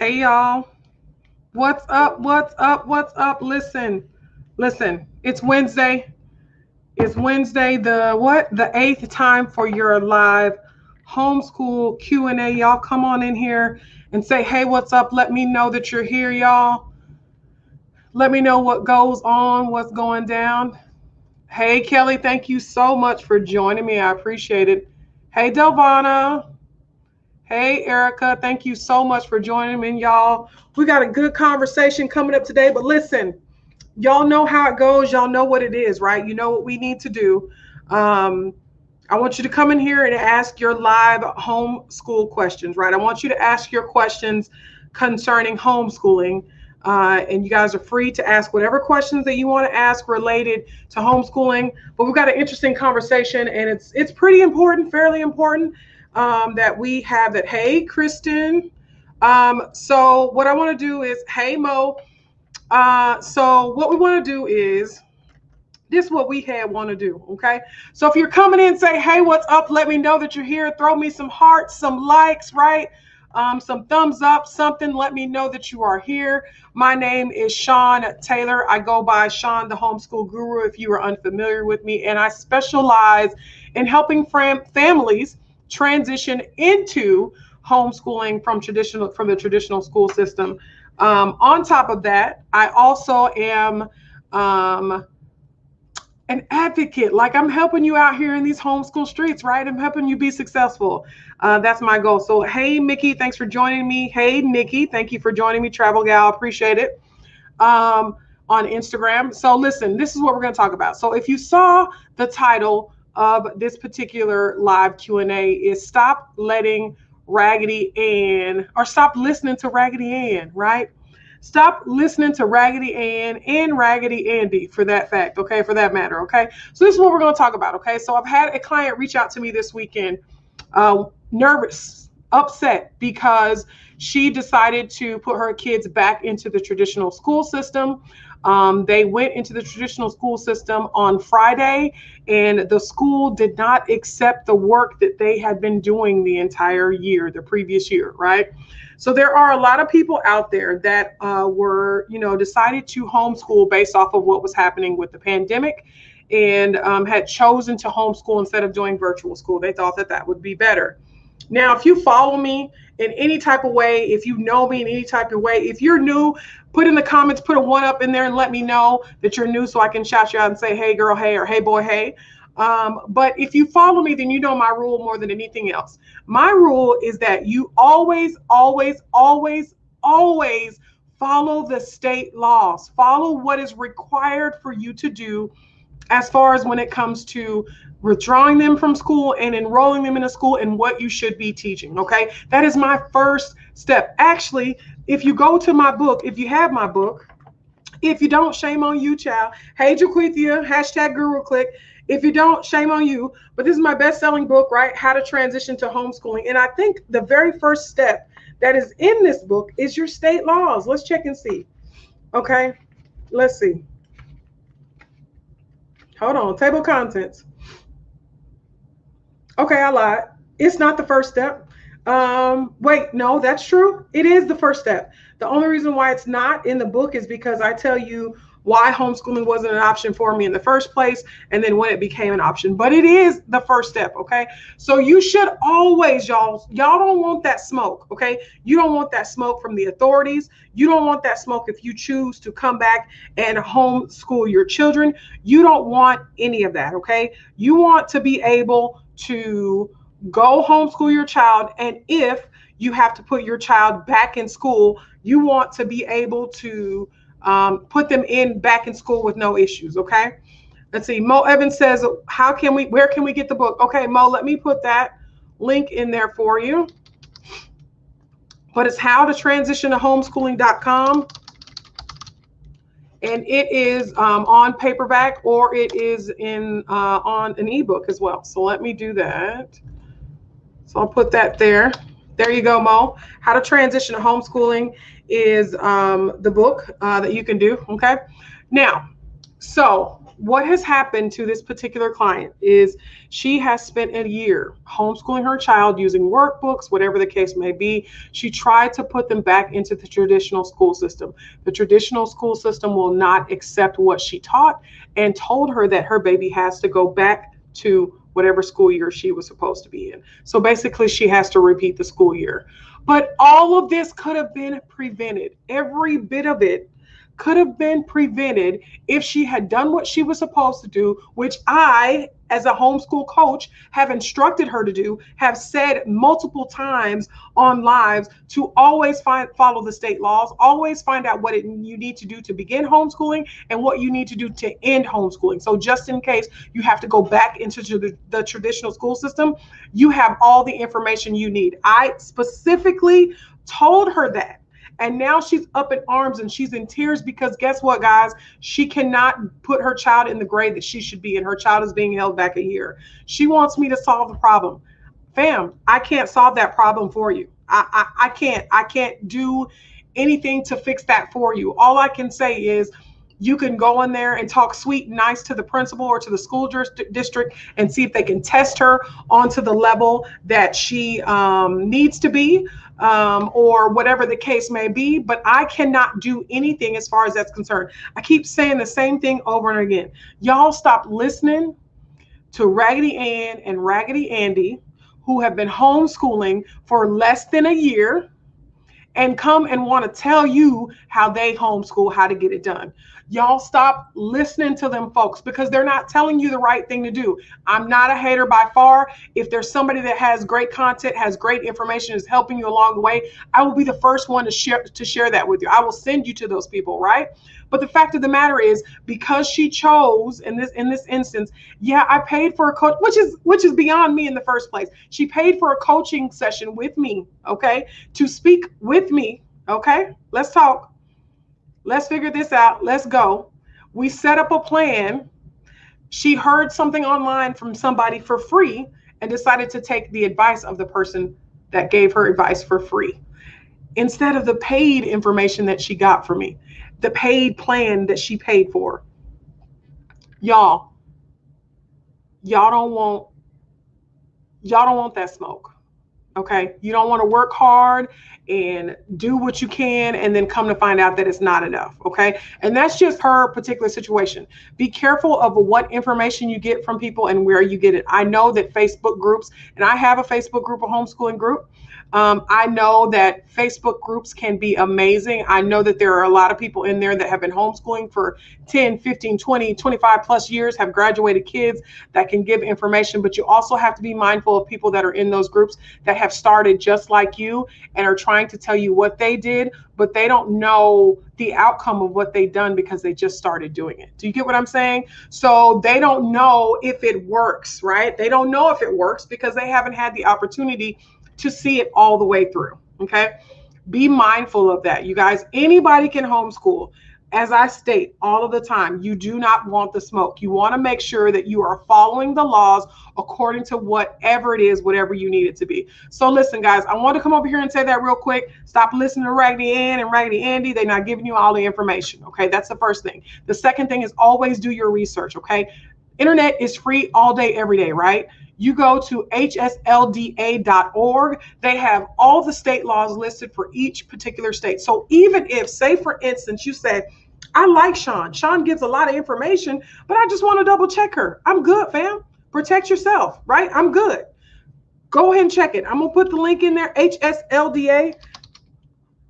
Hey y'all, what's up? What's up? What's up? Listen. It's Wednesday. It's Wednesday. The what? The eighth time for your live homeschool Q&A. Y'all come on in here and say, hey, what's up? Let me know that you're here, y'all. Let me know what goes on, what's going down. Hey Kelly, thank you so much for joining me. I appreciate it. Hey Delvana. Hey, Erica, thank you so much for joining me, y'all. We got a good conversation coming up today, but listen, y'all know how it goes. Y'all know what it is, right? You know what we need to do. I want you to come in here and ask your live homeschool questions, right? I want you to ask your questions concerning homeschooling. And you guys are free to ask whatever questions that you want to ask related to homeschooling. But we've got an interesting conversation, and it's pretty important, fairly important, that we have that. Hey, Kristen. So what I want to do is, hey, Mo. So what we want to do is, this is what we want to do, okay? So if you're coming in, say, hey, what's up? Let me know that you're here. Throw me some hearts, some likes, right? Some thumbs up, something. Let me know that you are here. My name is Sean Taylor. I go by Sean, the Homeschool Guru, if you are unfamiliar with me. And I specialize in helping families transition into homeschooling from the traditional school system. On top of that, I also am an advocate. Like, I'm helping you out here in these homeschool streets, right? I'm helping you be successful. That's my goal. So, hey, Mickey, thanks for joining me. Hey, Nikki, thank you for joining me. Travel Gal, appreciate it. On Instagram. So listen, this is what we're going to talk about. So if you saw the title of this particular live Q&A is Stop Letting Raggedy Ann, or Stop Listening to Raggedy Ann, right? Stop listening to Raggedy Ann and Raggedy Andy, for that fact, okay, for that matter, okay? So this is what we're going to talk about, okay? So I've had a client reach out to me this weekend, nervous, upset, because she decided to put her kids back into the traditional school system. They went into the traditional school system on Friday, and the school did not accept the work that they had been doing the entire year, the previous year, right? So there are a lot of people out there that were, decided to homeschool based off of what was happening with the pandemic, and had chosen to homeschool instead of doing virtual school. They thought that that would be better. Now, if you follow me in any type of way, if you know me in any type of way, if you're new, put in the comments, put a 1 up in there and let me know that you're new so I can shout you out and say, hey, girl, hey, or hey, boy, hey. But if you follow me, then you know my rule more than anything else. My rule is that you always, always, always, always follow the state laws. Follow what is required for you to do as far as when it comes to withdrawing them from school and enrolling them in a school and what you should be teaching, okay? That is my first step. Actually, if you go to my book, if you have my book, if you don't, shame on you, child. Hey, Jaquithia, hashtag Guru Click. If you don't, shame on you. But this is my best-selling book, right? How to Transition to Homeschooling. And I think the very first step that is in this book is your state laws. Let's check and see. Okay, let's see. Hold on, table of contents. Okay, I lied. It's not the first step. Wait, no, that's true. It is the first step. The only reason why it's not in the book is because I tell you why homeschooling wasn't an option for me in the first place, and then when it became an option. But it is the first step, okay? So you should always, y'all don't want that smoke, okay? You don't want that smoke from the authorities. You don't want that smoke if you choose to come back and homeschool your children. You don't want any of that, okay? You want to be able to go homeschool your child, and if you have to put your child back in school, you want to be able to put them back in school with no issues, okay? Let's see. Mo Evans says, where can we get the book? Okay, Mo, let me put that link in there for you. But it's how to transition to homeschooling.com. And it is on paperback, or it is on an ebook as well. So let me do that. So I'll put that there. There you go, Mo. How to Transition to Homeschooling is the book that you can do, okay? Now, so what has happened to this particular client is she has spent a year homeschooling her child using workbooks, whatever the case may be. She tried to put them back into the traditional school system. The traditional school system will not accept what she taught and told her that her baby has to go back to whatever school year she was supposed to be in. So basically, she has to repeat the school year. But all of this could have been prevented. Every bit of it could have been prevented if she had done what she was supposed to do, which I, as a homeschool coach, have instructed her to do, have said multiple times on lives to always follow the state laws, always find out what you need to do to begin homeschooling and what you need to do to end homeschooling. So just in case you have to go back into the traditional school system, you have all the information you need. I specifically told her that. And now she's up in arms and she's in tears because guess what, guys? She cannot put her child in the grade that she should be in. Her child is being held back a year. She wants me to solve the problem. Fam, I can't solve that problem for you. I can't do anything to fix that for you. All I can say is you can go in there and talk sweet and nice to the principal or to the school district and see if they can test her onto the level that she needs to be. Or whatever the case may be, but I cannot do anything as far as that's concerned. I keep saying the same thing over and again. Y'all stop listening to Raggedy Ann and Raggedy Andy, who have been homeschooling for less than a year, and come and want to tell you how they homeschool, how to get it done. Y'all stop listening to them folks because they're not telling you the right thing to do. I'm not a hater by far. If there's somebody that has great content, has great information, is helping you along the way, I will be the first one to share that with you. I will send you to those people, right? But the fact of the matter is, because she chose in this instance, yeah, I paid for a coach, which is beyond me in the first place. She paid for a coaching session with me, okay, to speak with me, okay? Let's talk. Let's figure this out. Let's go. We set up a plan. She heard something online from somebody for free and decided to take the advice of the person that gave her advice for free instead of the paid information that she got from me, the paid plan that she paid for. Y'all don't want that smoke. Okay, you don't want to work hard and do what you can and then come to find out that it's not enough. Okay, and that's just her particular situation. Be careful of what information you get from people and where you get it. I know that Facebook groups, and I have a Facebook group, a homeschooling group. I know that Facebook groups can be amazing. I know that there are a lot of people in there that have been homeschooling for 10, 15, 20, 25 plus years, have graduated kids that can give information, but you also have to be mindful of people that are in those groups that have started just like you and are trying to tell you what they did, but they don't know the outcome of what they've done because they just started doing it. Do you get what I'm saying? So they don't know if it works, right? They don't know if it works because they haven't had the opportunity to see it all the way through. Okay. Be mindful of that. You guys, anybody can homeschool. As I state all of the time, you do not want the smoke. You want to make sure that you are following the laws according to whatever it is, whatever you need it to be. So listen, guys, I want to come over here and say that real quick. Stop listening to Raggedy Ann and Raggedy Andy. They're not giving you all the information. Okay. That's the first thing. The second thing is always do your research. Okay. Internet is free all day, every day, right? You go to hslda.org. They have all the state laws listed for each particular state. So even if, say, for instance, you say, I like Sean. Sean gives a lot of information, but I just want to double check her. I'm good, fam. Protect yourself, right? I'm good. Go ahead and check it. I'm going to put the link in there, HSLDA,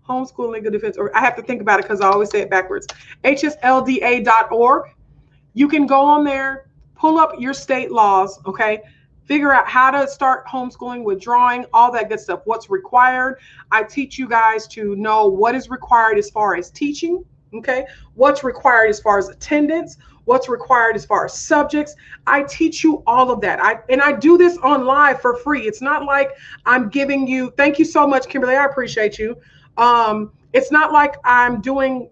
Homeschool Legal Defense, or I have to think about it because I always say it backwards, hslda.org. You can go on there, pull up your state laws, okay? Figure out how to start homeschooling, withdrawing, all that good stuff. What's required. I teach you guys to know what is required as far as teaching, okay? What's required as far as attendance, what's required as far as subjects. I teach you all of that. I do this on live for free. It's not like I'm giving you, thank you so much, Kimberly. I appreciate you. It's not like I'm doing,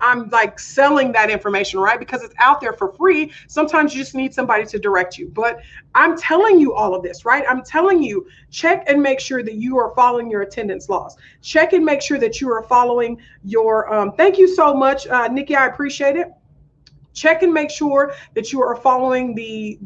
I'm like selling that information, right? Because it's out there for free. Sometimes you just need somebody to direct you. But I'm telling you all of this, right? I'm telling you, check and make sure that you are following your attendance laws. Check and make sure that you are following your, thank you so much, Nikki, I appreciate it. Check and make sure that you are following the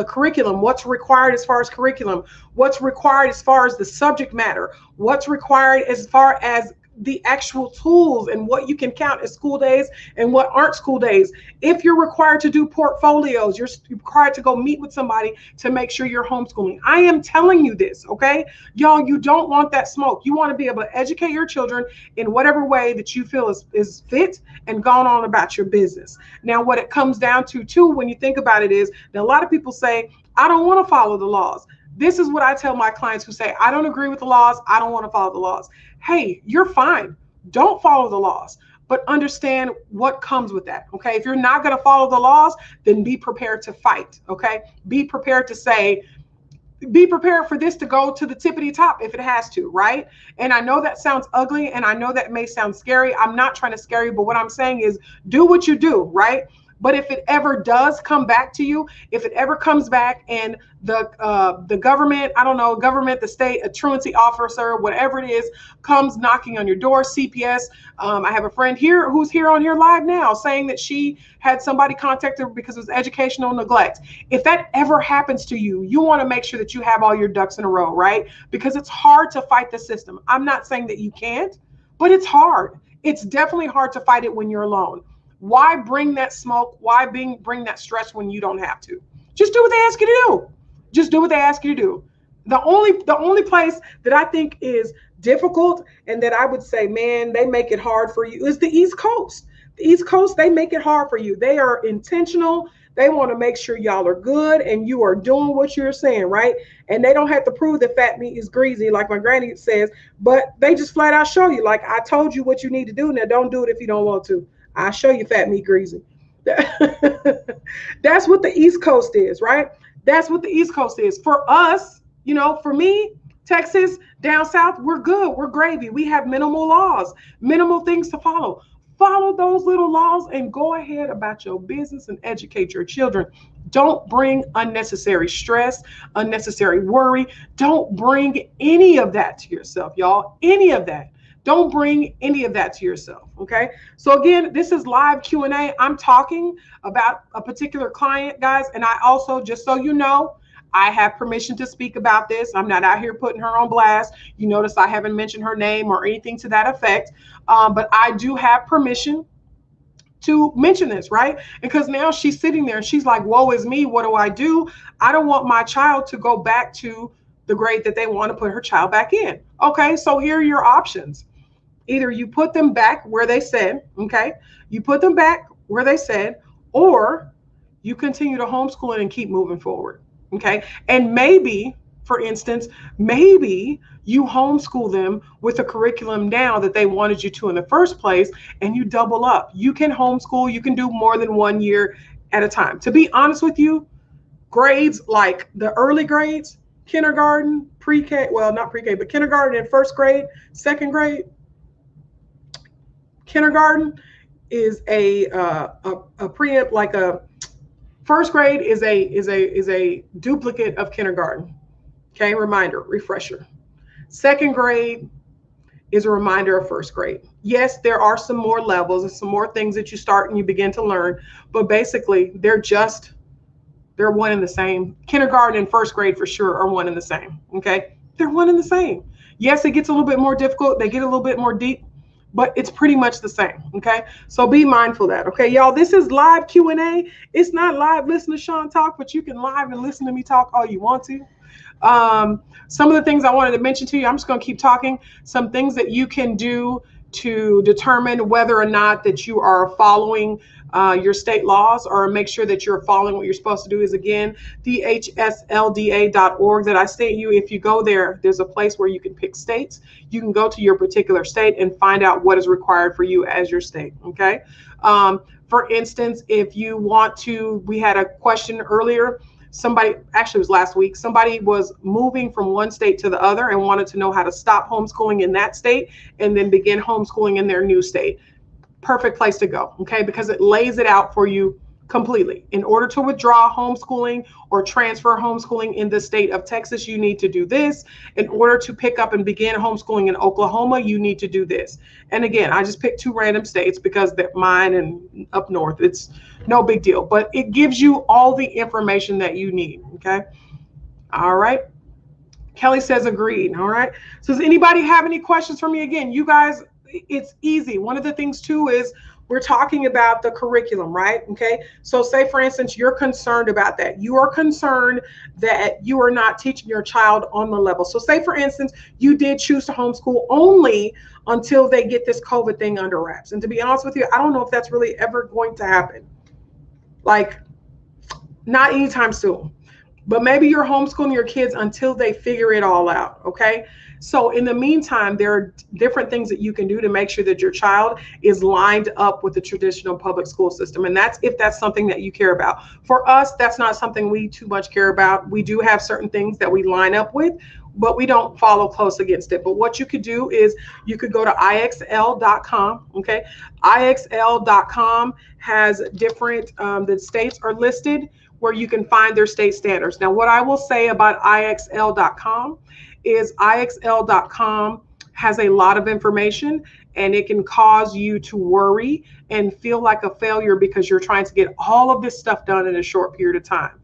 curriculum, what's required as far as curriculum, what's required as far as the subject matter, what's required as far as the actual tools and what you can count as school days and what aren't school days. If you're required to do portfolios, you're required to go meet with somebody to make sure you're homeschooling. I am telling you this, okay? Y'all, you don't want that smoke. You want to be able to educate your children in whatever way that you feel is fit and gone on about your business. Now, what it comes down to too, when you think about it, is that a lot of people say, I don't want to follow the laws. This is what I tell my clients who say, I don't agree with the laws. I don't want to follow the laws. Hey, you're fine. Don't follow the laws, but understand what comes with that. Okay. If you're not going to follow the laws, then be prepared to fight. Okay. Be prepared to say, be prepared for this to go to the tippity top if it has to, right? And I know that sounds ugly and I know that may sound scary. I'm not trying to scare you, but what I'm saying is do what you do, right? But if it ever does come back to you, if it ever comes back and the government, I don't know, government, the state, a truancy officer, whatever it is, comes knocking on your door, CPS. I have a friend here who's here on here live now saying that she had somebody contact her because it was educational neglect. If that ever happens to you, you want to make sure that you have all your ducks in a row, right? Because it's hard to fight the system. I'm not saying that you can't, but it's hard. It's definitely hard to fight it when you're alone. Why bring that smoke? Why bring that stress when you don't have to? Just do what they ask you to do. Just do what they ask you to do. The only place that I think is difficult and that I would say, man, they make it hard for you is the East Coast. The East Coast, they make it hard for you. They are intentional. They want to make sure y'all are good and you are doing what you're saying, right? And they don't have to prove that fat meat is greasy, like my granny says, but they just flat out show you, like, I told you what you need to do. Now don't do it if you don't want to. I'll show you fat meat greasy. That's what the East Coast is, right? That's what the East Coast is. For us, you know, for me, Texas, down south, we're good. We're gravy. We have minimal laws, minimal things to follow. Follow those little laws and go ahead about your business and educate your children. Don't bring unnecessary stress, unnecessary worry. Don't bring any of that to yourself, y'all. Any of that. Don't bring any of that to yourself, okay? So again, this is live Q&A. I'm talking about a particular client, guys, and I also, just so you know, I have permission to speak about this. I'm not out here putting her on blast. You notice I haven't mentioned her name or anything to that effect, but I do have permission to mention this, right? Because now she's sitting there and she's like, woe is me, what do I do? I don't want my child to go back to the grade that they want to put her child back in. Okay, so here are your options. Either you put them back where they said, okay, you put them back where they said, or you continue to homeschool it and keep moving forward, okay? And maybe, for instance, maybe you homeschool them with a curriculum now that they wanted you to in the first place, and you double up. You can homeschool, you can do more than 1 year at a time. To be honest with you, grades like the early grades, kindergarten, pre-K, well, not pre-K, but kindergarten and first grade, second grade, kindergarten is a preempt, like a first grade is a duplicate of kindergarten. Okay, reminder, refresher. Second grade is a reminder of first grade. Yes, there are some more levels and some more things that you start and you begin to learn, but basically they're one and the same. Kindergarten and first grade for sure are one and the same. Okay, they're one and the same. Yes, it gets a little bit more difficult. They get a little bit more deep, but it's pretty much the same, okay? So be mindful of that, okay? Y'all, this is live Q&A. It's not live listen to Sean talk, but you can live and listen to me talk all you want to. Some of the things I wanted to mention to you, I'm just gonna keep talking. Some things that you can do to determine whether or not that you are following your state laws, or make sure that you're following what you're supposed to do, is again, dhslda.org that I state you. If you go there, there's a place where you can pick states. You can go to your particular state and find out what is required for you as your state, okay? For instance, if you want to, we had a question earlier, somebody, actually it was last week, somebody was moving from one state to the other and wanted to know how to stop homeschooling in that state and then begin homeschooling in their new state. Perfect place to go, okay? Because it lays it out for you completely. In order to withdraw homeschooling or transfer homeschooling in the state of Texas, you need to do this. In order to pick up and begin homeschooling in Oklahoma, you need to do this. And again, I just picked 2 random states because they're mine and up north. It's no big deal, but it gives you all the information that you need. Okay. All right. Kelly says agreed. All right. So does anybody have any questions for me? Again, you guys, it's easy. One of the things too is we're talking about the curriculum, right? Okay. So say for instance, you're concerned about that. You are concerned that you are not teaching your child on the level. So say for instance, you did choose to homeschool only until they get this COVID thing under wraps. And to be honest with you, I don't know if that's really ever going to happen. Like, not anytime soon. But maybe you're homeschooling your kids until they figure it all out, okay? So in the meantime, there are different things that you can do to make sure that your child is lined up with the traditional public school system. And that's if that's something that you care about. For us, that's not something we too much care about. We do have certain things that we line up with, but we don't follow close against it. But what you could do is you could go to IXL.com, okay? IXL.com has different, the states are listed where you can find their state standards. Now, what I will say about IXL.com is IXL.com has a lot of information, and it can cause you to worry and feel like a failure because you're trying to get all of this stuff done in a short period of time.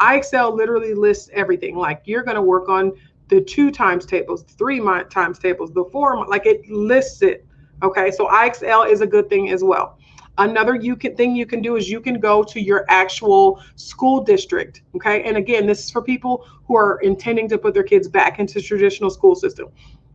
IXL literally lists everything. Like, you're going to work on the 2 times tables, 3 times tables, the 4, like it lists it. Okay, so IXL is a good thing as well. Another thing you can do is you can go to your actual school district, okay? And again, this is for people who are intending to put their kids back into the traditional school system.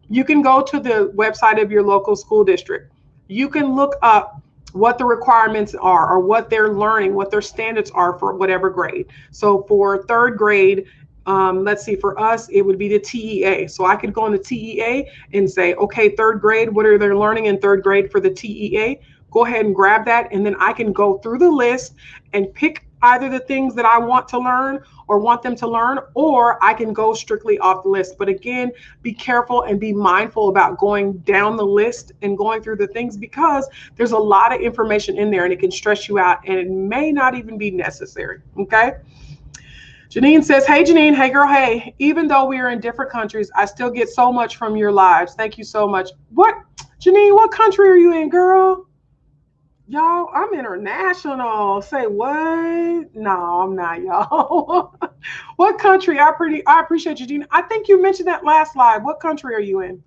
You can go to the website of your local school district. You can look up what the requirements are or what they're learning, what their standards are for whatever grade. So for 3rd grade, let's see, for us, it would be the TEA. So I could go on the TEA and say, okay, 3rd grade, what are they learning in 3rd grade for the TEA? Go ahead and grab that, and then I can go through the list and pick either the things that I want to learn or want them to learn, or I can go strictly off the list. But again, be careful and be mindful about going down the list and going through the things, because there's a lot of information in there and it can stress you out, and it may not even be necessary. Okay. Janine says, hey, Janine. Hey, girl. Hey, even though we are in different countries, I still get so much from your lives. Thank you so much. What, Janine, what country are you in, girl? Y'all, I'm international. Say what? No, I'm not, y'all. What country? I appreciate you, Gina. I think you mentioned that last live. What country are you in?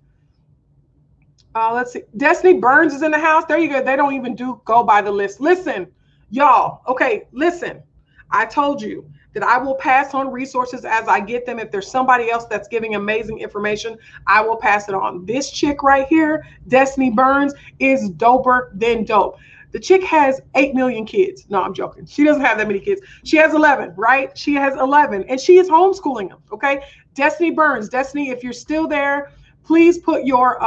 Let's see. Destiny Burns is in the house. There you go. They don't even go by the list. Listen, y'all. Okay, listen. I told you that I will pass on resources as I get them. If there's somebody else that's giving amazing information, I will pass it on. This chick right here, Destiny Burns, is doper than dope. The chick has 8 million kids. No, I'm joking. She doesn't have that many kids. She has 11, right? She has 11, and she is homeschooling them, okay? Destiny Burns. Destiny, if you're still there, please put your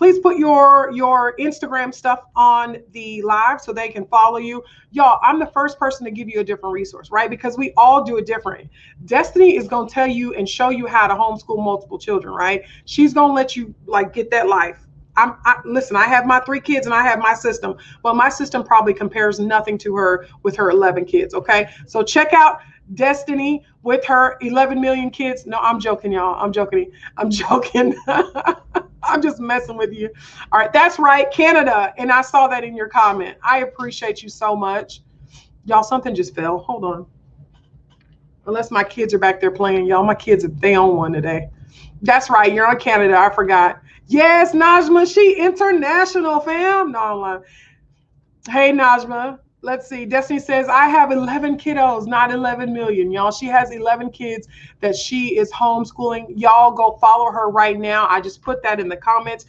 Instagram stuff on the live so they can follow you. Y'all, I'm the first person to give you a different resource, right? Because we all do it differently. Destiny is going to tell you and show you how to homeschool multiple children, right? She's going to let you like get that life. Listen, I have my 3 kids and I have my system, but my system probably compares nothing to her with her 11 kids. Okay. So check out Destiny with her 11 million kids. No, I'm joking, y'all. I'm joking. I'm just messing with you. All right. That's right. Canada. And I saw that in your comment. I appreciate you so much. Y'all, something just fell. Hold on. Unless my kids are back there playing, y'all. My kids, they own one today. That's right. You're on Canada. I forgot. Yes, Najma, she international, fam. No, I'm lying. Hey, Najma. Let's see. Destiny says, I have 11 kiddos, not 11 million. Y'all, she has 11 kids that she is homeschooling. Y'all go follow her right now. I just put that in the comments.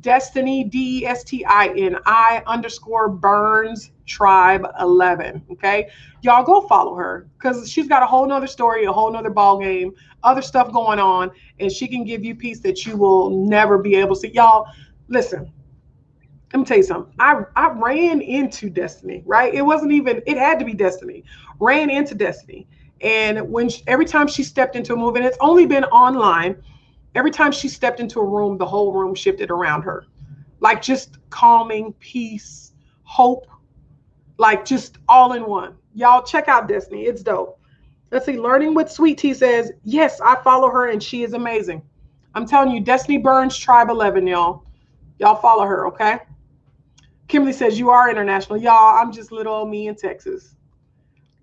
Destiny, DESTINI_Burns Tribe 11. Okay. Y'all go follow her because she's got a whole nother story, a whole nother ball game, other stuff going on, and she can give you peace that you will never be able to see. Y'all, listen, let me tell you something. I ran into Destiny, right? It wasn't even, it had to be Destiny. Ran into Destiny. And every time she stepped into a move, and it's only been online, every time she stepped into a room, the whole room shifted around her. Like just calming, peace, hope. like just all in one. Y'all check out Destiny. It's dope. Let's see. Learning with Sweet Tea says, yes, I follow her and she is amazing. I'm telling you, Destiny Burns, Tribe 11, y'all. Y'all follow her, okay? Kimberly says, you are international. Y'all, I'm just little old me in Texas.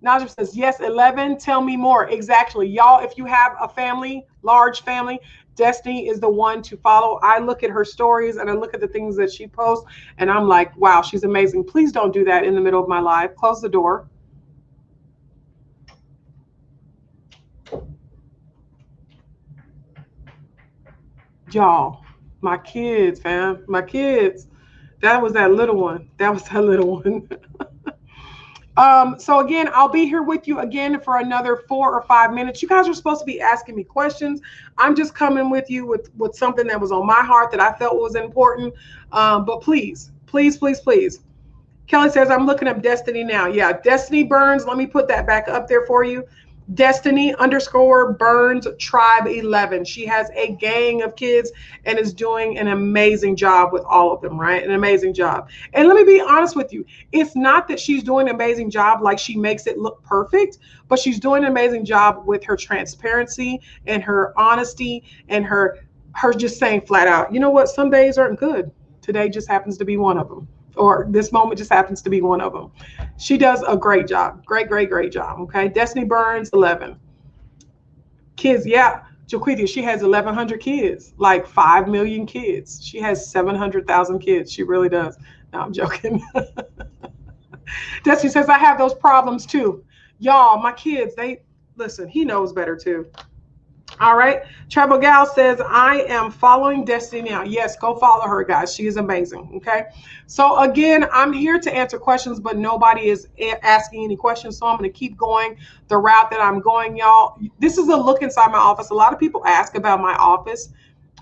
Najib says, yes, 11, tell me more. Exactly. Y'all, if you have a family, large family, Destiny is the one to follow. I look at her stories and I look at the things that she posts and I'm like, wow, she's amazing. Please don't do that in the middle of my live. Close the door. Y'all, my kids, fam, my kids. That was that little one. That was that little one. So again, I'll be here with you again for another 4 or 5 minutes. You guys are supposed to be asking me questions. I'm just coming with you with something that was on my heart that I felt was important. But please, please, please, please. Kelly says, I'm looking up Destiny now. Yeah, Destiny Burns. Let me put that back up there for you. Destiny_Burns Tribe 11. She has a gang of kids and is doing an amazing job with all of them, right? An amazing job. And let me be honest with you. It's not that she's doing an amazing job like she makes it look perfect, but she's doing an amazing job with her transparency and her honesty and her just saying flat out, you know what? Some days aren't good. Today just happens to be one of them. Or this moment just happens to be one of them. She does a great job. Great, great, great job. Okay. Destiny Burns, 11. Kids, yeah. Jaquithia, she has 1,100 kids, like 5 million kids. She has 700,000 kids. She really does. No, I'm joking. Destiny says, I have those problems too. Y'all, my kids, listen, he knows better too. All right. Travel Gal says, I am following Destiny now. Yes, go follow her, guys. She is amazing. Okay. So again, I'm here to answer questions, but nobody is asking any questions. So I'm going to keep going the route that I'm going, y'all. This is a look inside my office. A lot of people ask about my office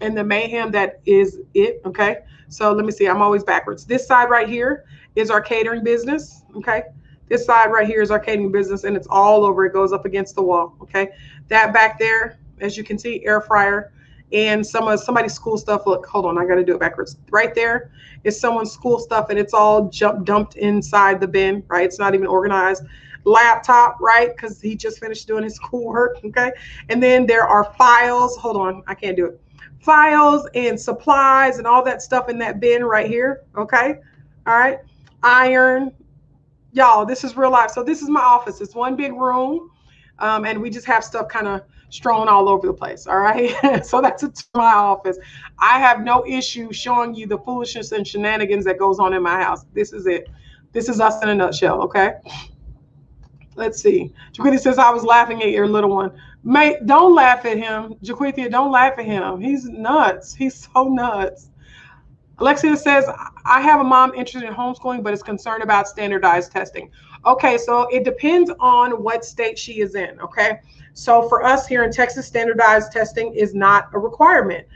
and the mayhem that is it. Okay. So let me see. I'm always backwards. This side right here is our catering business. Okay. This side right here is our catering business and it's all over. It goes up against the wall. Okay. That back there, as you can see, air fryer and somebody's school stuff. Look, hold on, I got to do it backwards. Right there is someone's school stuff and it's all dumped inside the bin, right? It's not even organized. Laptop, right? Because he just finished doing his schoolwork, okay? And then there are files. Hold on, I can't do it. Files and supplies and all that stuff in that bin right here, okay? All right. Iron. Y'all, this is real life. So this is my office. It's one big room. And we just have stuff kind of strewn all over the place. All right. So that's my office. I have no issue showing you the foolishness and shenanigans that goes on in my house. This is it. This is us in a nutshell. Okay. Let's see. Jaquithia says, I was laughing at your little one. Mate, don't laugh at him. Jaquithia, don't laugh at him. He's nuts. He's so nuts. Alexia says, I have a mom interested in homeschooling, but is concerned about standardized testing. Okay, so it depends on what state she is in, okay? So for us here in Texas, standardized testing is not a requirement.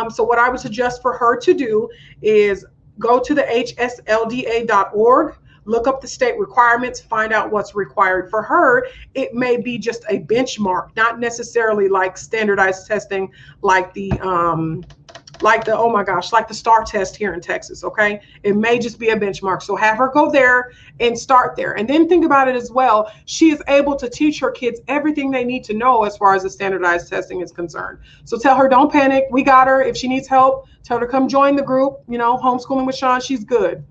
So what I would suggest for her to do is go to the hslda.org, look up the state requirements, find out what's required. For her, it may be just a benchmark, not necessarily like standardized testing like the oh my gosh, like the STAR test here in Texas, okay? It may just be a benchmark. So have her go there and start there. And then think about it as well. She is able to teach her kids everything they need to know as far as the standardized testing is concerned. So tell her, don't panic. We got her. If she needs help, tell her to come join the group. You know, Homeschooling with Sean, she's good.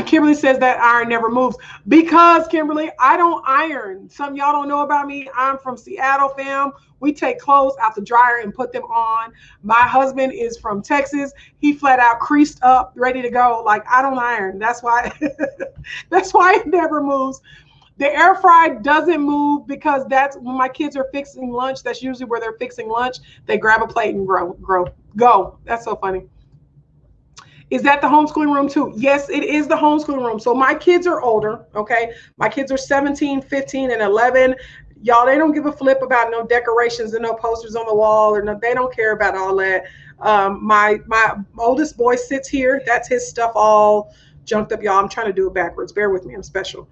Kimberly says that iron never moves because, Kimberly, I don't iron. Some y'all don't know about me. I'm from Seattle, fam. We take clothes out the dryer and put them on. My husband is from Texas. He flat out creased up, ready to go. Like, I don't iron. That's why that's why it never moves. The air fry doesn't move because that's when my kids are fixing lunch. That's usually where they're fixing lunch. They grab a plate and go. That's so funny. Is that the homeschooling room too? Yes, it is the homeschooling room. So my kids are older, okay? My kids are 17, 15, and 11. Y'all, they don't give a flip about no decorations and no posters on the wall, or no, they don't care about all that. My oldest boy sits here. That's his stuff all junked up, y'all. I'm trying to do it backwards. Bear with me. I'm special.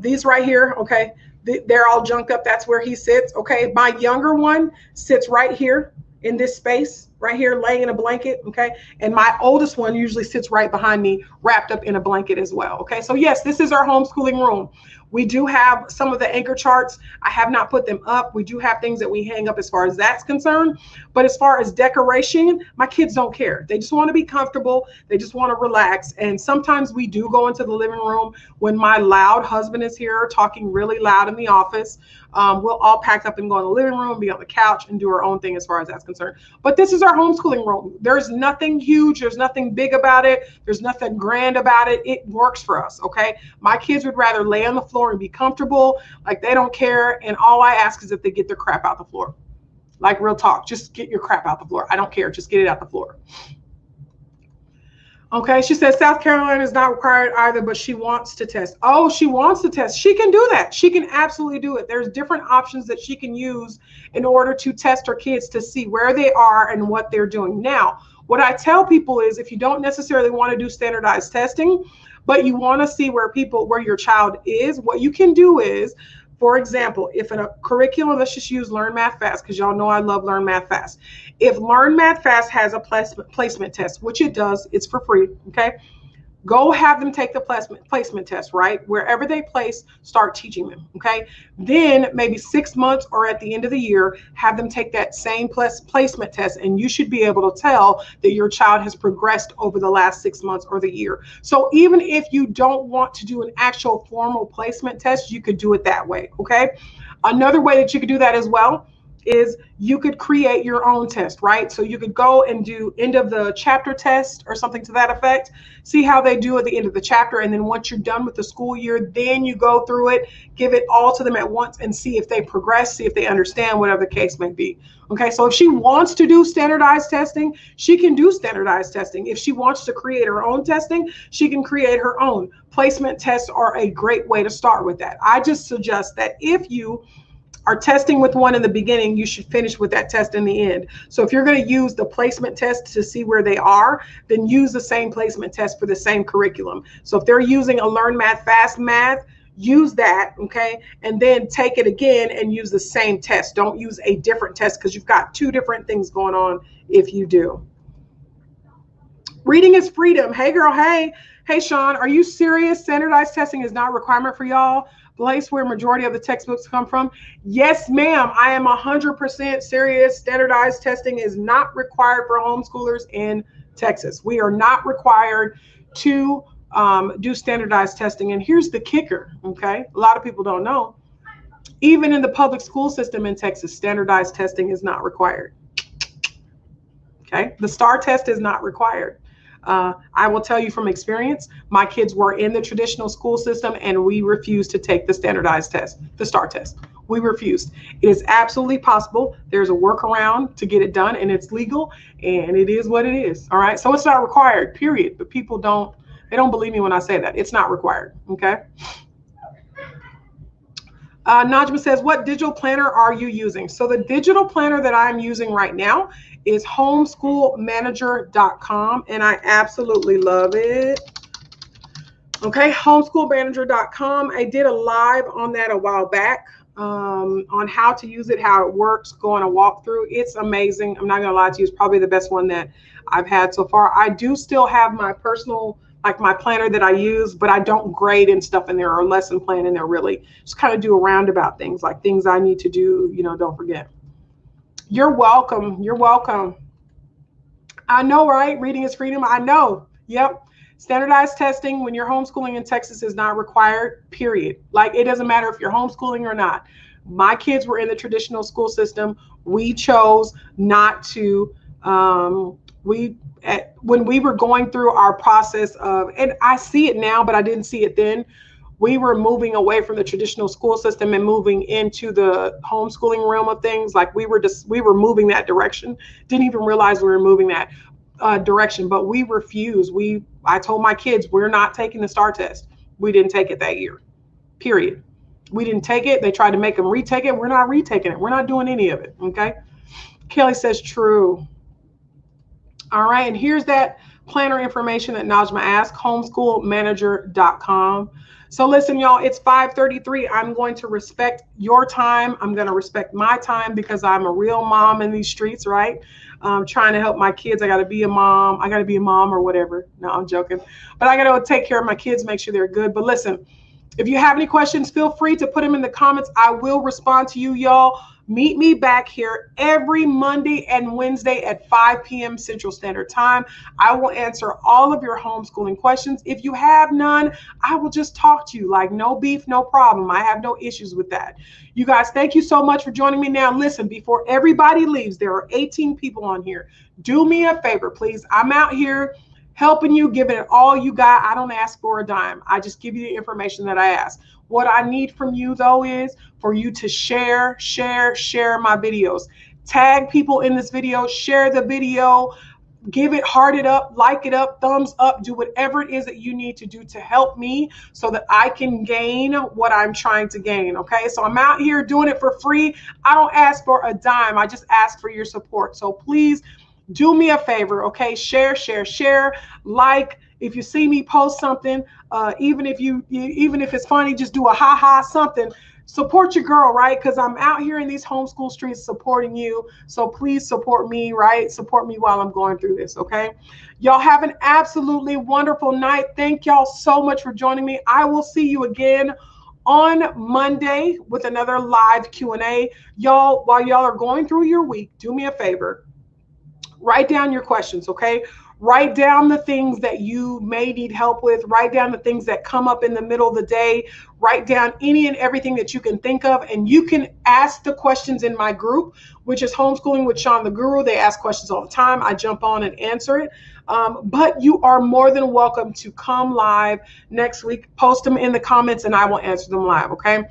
These right here, okay? They're all junked up. That's where he sits, okay? My younger one sits right here in this space. right here laying in a blanket, okay? And my oldest one usually sits right behind me, wrapped up in a blanket as well, okay? So yes, this is our homeschooling room. We do have some of the anchor charts. I have not put them up. We do have things that we hang up as far as that's concerned. But as far as decoration, my kids don't care. They just want to be comfortable. They just want to relax. And sometimes we do go into the living room when my loud husband is here talking really loud in the office. We'll all pack up and go in the living room, be on the couch, and do our own thing as far as that's concerned. But this is our homeschooling room. There's nothing huge. There's nothing big about it. There's nothing grand about it. It works for us, okay? My kids would rather lay on the floor and be comfortable, like they don't care. And all I ask is if they get their crap out the floor. Like real talk, just get your crap out the floor. I don't care. Just get it out the floor. Okay, she says South Carolina is not required either, but she wants to test. Oh, she wants to test. She can do that. She can absolutely do it. There's different options that she can use in order to test her kids to see where they are and what they're doing. Now, what I tell people is if you don't necessarily want to do standardized testing, but you want to see where your child is, what you can do is, for example, if in a curriculum, let's just use Learn Math Fast, because y'all know I love Learn Math Fast. If Learn Math Fast has a placement test, which it does, it's for free, okay? Go have them take the placement test, right? Wherever they place, start teaching them, okay? Then maybe 6 months or at the end of the year, have them take that same placement test, and you should be able to tell that your child has progressed over the last 6 months or the year. So even if you don't want to do an actual formal placement test, you could do it that way, okay? Another way that you could do that as well is you could create your own test, right? So you could go and do end of the chapter test or something to that effect, see how they do at the end of the chapter. And then once you're done with the school year, then you go through it, give it all to them at once and see if they progress, see if they understand, whatever the case may be. Okay, so if she wants to do standardized testing, she can do standardized testing. If she wants to create her own testing, she can create her own. Placement tests are a great way to start with that. I just suggest that if you are testing with one in the beginning, you should finish with that test in the end. So if you're going to use the placement test to see where they are, then use the same placement test for the same curriculum. So if they're using a Learn Math Fast math, use that, okay? And then take it again and use the same test. Don't use a different test because you've got two different things going on if you do. Reading is freedom. Hey, girl. Hey, Sean, are you serious? Standardized testing is not a requirement for y'all? Place where majority of the textbooks come from? Yes, ma'am. I am 100% serious. Standardized testing is not required for homeschoolers in Texas. We are not required to do standardized testing. And here's the kicker, okay? A lot of people don't know. Even in the public school system in Texas, standardized testing is not required. Okay? The STAR test is not required. I will tell you from experience, my kids were in the traditional school system and we refused to take the standardized test, the STAR test. We refused. It is absolutely possible. There's a workaround to get it done and it's legal and it is what it is. All right. So it's not required, period. But people don't believe me when I say that. It's not required. Okay. Najma says, what digital planner are you using? So the digital planner that I'm using right now is homeschoolmanager.com, and I absolutely love it. Okay, homeschoolmanager.com. I did a live on that a while back on how to use it, how it works, going a walkthrough. It's amazing. I'm not going to lie to you. It's probably the best one that I've had so far. I do still have my personal, like my planner that I use, but I don't grade and stuff in there or lesson plan in there really. Just kind of do a roundabout things, like things I need to do, don't forget. You're welcome. You're welcome. I know, right? Reading is freedom. I know. Yep. Standardized testing when you're homeschooling in Texas is not required, period. Like it doesn't matter if you're homeschooling or not. My kids were in the traditional school system. We chose not to, when we were going through our process of, and I see it now, but I didn't see it then. We were moving away from the traditional school system and moving into the homeschooling realm of things. Like we were moving that direction. Didn't even realize we were moving that direction, but we refused. I told my kids, we're not taking the STAR test. We didn't take it that year, period. We didn't take it. They tried to make them retake it. We're not retaking it. We're not doing any of it. Okay. Kelly says true. All right. And here's that planner information that Najma asked, homeschoolmanager.com. So listen, y'all, it's 5:33. I'm going to respect your time. I'm going to respect my time because I'm a real mom in these streets, right? Trying to help my kids. I got to be a mom. I got to be a mom or whatever. No, I'm joking. But I got to take care of my kids, make sure they're good. But listen, if you have any questions, feel free to put them in the comments. I will respond to you, y'all. Meet me back here every Monday and Wednesday at 5 p.m. Central Standard Time. I will answer all of your homeschooling questions. If you have none, I will just talk to you like no beef, no problem. I have no issues with that. You guys, thank you so much for joining me. Now, listen, before everybody leaves, there are 18 people on here. Do me a favor, please. I'm out here helping you, giving it all you got. I don't ask for a dime. I just give you the information that I ask. What I need from you, though, is for you to share my videos. Tag people in this video, share the video, give it, heart it up, like it up, thumbs up, do whatever it is that you need to do to help me so that I can gain what I'm trying to gain, okay? So I'm out here doing it for free. I don't ask for a dime. I just ask for your support. So please do me a favor, okay? Share, like. If you see me post something, even if it's funny, just do a ha something. Support your girl, right? Because I'm out here in these homeschool streets supporting you. So please support me, right? Support me while I'm going through this, okay? Y'all have an absolutely wonderful night. Thank y'all so much for joining me. I will see you again on Monday with another live Q&A. Y'all, while y'all are going through your week, do me a favor. Write down your questions, okay? Write down the things that you may need help with. Write down the things that come up in the middle of the day. Write down any and everything that you can think of. And you can ask the questions in my group, which is Homeschooling with Sean the Guru. They ask questions all the time. I jump on and answer it. But you are more than welcome to come live next week. Post them in the comments and I will answer them live, okay?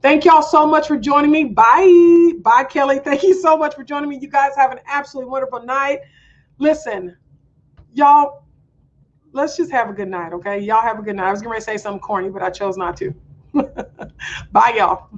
Thank y'all so much for joining me. Bye. Bye, Kelly. Thank you so much for joining me. You guys have an absolutely wonderful night. Listen, y'all, let's just have a good night, okay? Y'all have a good night. I was going to say something corny, but I chose not to. Bye, y'all.